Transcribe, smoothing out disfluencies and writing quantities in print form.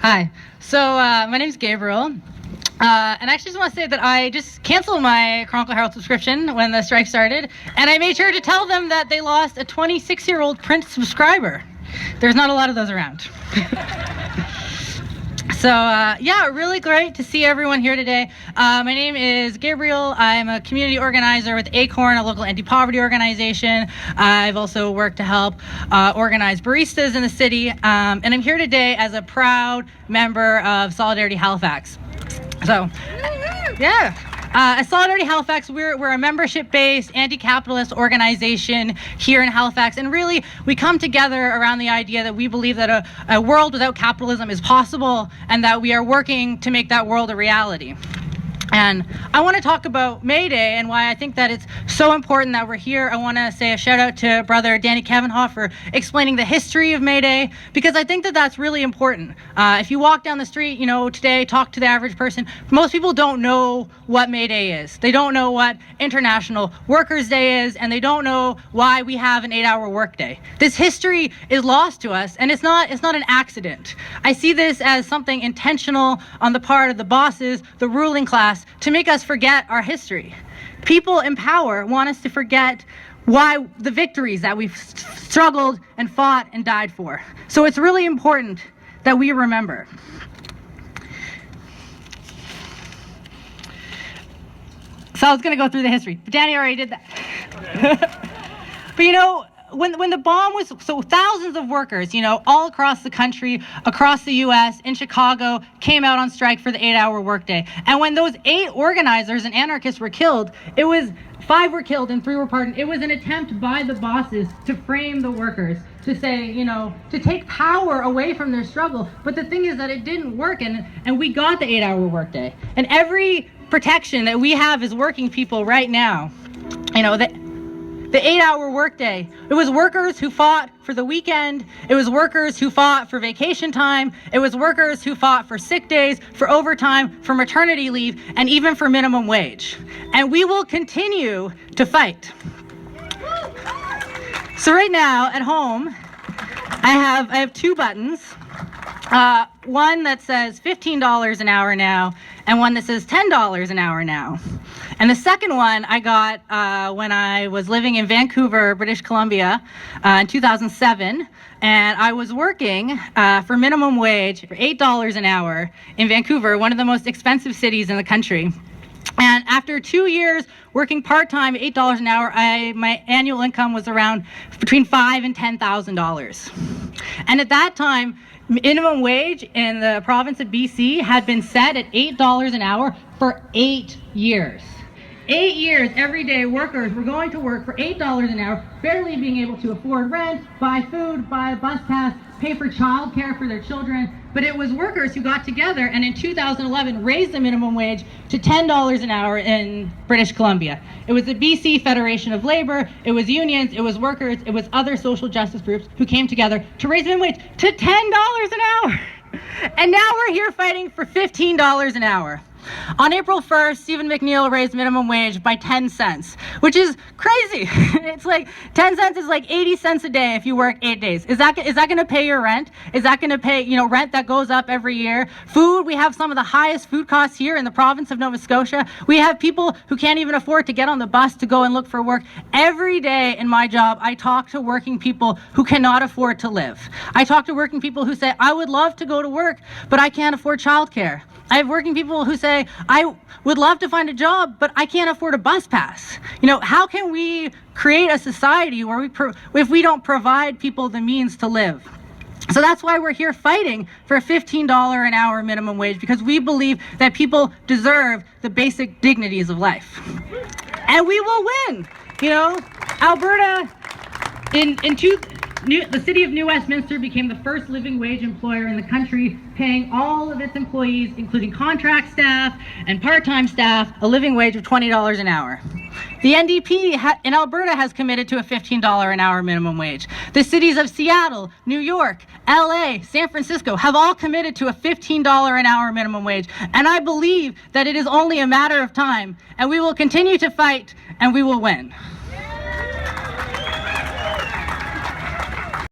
Hi. So my name is Gabriel. And I actually just want to say that I just canceled my Chronicle Herald subscription when the strike started, and I made sure to tell them that they lost a 26-year-old print subscriber. There's not a lot of those around. So yeah, really great to see everyone here today. My name is Gabriel. I'm a community organizer with Acorn, a local anti-poverty organization. I've also worked to help organize baristas in the city, and I'm here today as a proud member of Solidarity Halifax. So, yeah. At Solidarity Halifax, we're a membership-based, anti-capitalist organization here in Halifax, and really, we come together around the idea that we believe that a world without capitalism is possible, and that we are working to make that world a reality. And I want to talk about May Day and why I think that it's so important that we're here. I want to say a shout out to Brother Danny Kavanagh for explaining the history of May Day, because I think that that's really important. If you walk down the street, today, talk to the average person, most people don't know what May Day is. They don't know what International Workers' Day is, and they don't know why we have an 8-hour workday. This history is lost to us, and it's not an accident. I see this as something intentional on the part of the bosses, the ruling class, to make us forget our history. People in power want us to forget why the victories that we've struggled and fought and died for. So it's really important that we remember. So I was going to go through the history, but Danny already did that. But when the bomb was, so thousands of workers, all across the country, across the U.S., in Chicago, came out on strike for the 8-hour workday. And when those 8 organizers and anarchists were killed, 5 were killed and 3 were pardoned. It was an attempt by the bosses to frame the workers, to say, to take power away from their struggle. But the thing is that it didn't work, and we got the 8-hour workday. And every protection that we have as working people right now, the 8-hour workday. It was workers who fought for the weekend. It was workers who fought for vacation time. It was workers who fought for sick days, for overtime, for maternity leave, and even for minimum wage. And we will continue to fight. So right now at home, I have 2 buttons. One that says $15 an hour now, and one that says $10 an hour now. And the second one I got when I was living in Vancouver, British Columbia, in 2007, and I was working for minimum wage for $8 an hour in Vancouver, one of the most expensive cities in the country. And after 2 years working part-time, $8 an hour, my annual income was around between $5,000 and $10,000. And at that time, minimum wage in the province of BC had been set at $8 an hour for 8 years. 8 years, every day, workers were going to work for $8 an hour, barely being able to afford rent, buy food, buy a bus pass, pay for childcare for their children. But it was workers who got together and in 2011 raised the minimum wage to $10 an hour in British Columbia. It was the BC Federation of Labor, it was unions, it was workers, it was other social justice groups who came together to raise the minimum wage to $10 an hour. And now we're here fighting for $15 an hour. On April 1st, Stephen McNeil raised minimum wage by 10 cents, which is crazy. It's like 10 cents is like 80 cents a day if you work 8 days. Is that going to pay your rent? Is that going to pay, rent that goes up every year? Food, we have some of the highest food costs here in the province of Nova Scotia. We have people who can't even afford to get on the bus to go and look for work. Every day in my job, I talk to working people who cannot afford to live. I talk to working people who say, I would love to go to work, but I can't afford childcare. I have working people who say, I would love to find a job, but I can't afford a bus pass. How can we create a society where if we don't provide people the means to live? So that's why we're here fighting for a $15 an hour minimum wage, because we believe that people deserve the basic dignities of life. And we will win. Alberta, the city of New Westminster became the first living wage employer in the country, paying all of its employees, including contract staff and part-time staff, a living wage of $20 an hour. The NDP in Alberta has committed to a $15 an hour minimum wage. The cities of Seattle, New York, LA, San Francisco have all committed to a $15 an hour minimum wage. And I believe that it is only a matter of time, and we will continue to fight, and we will win.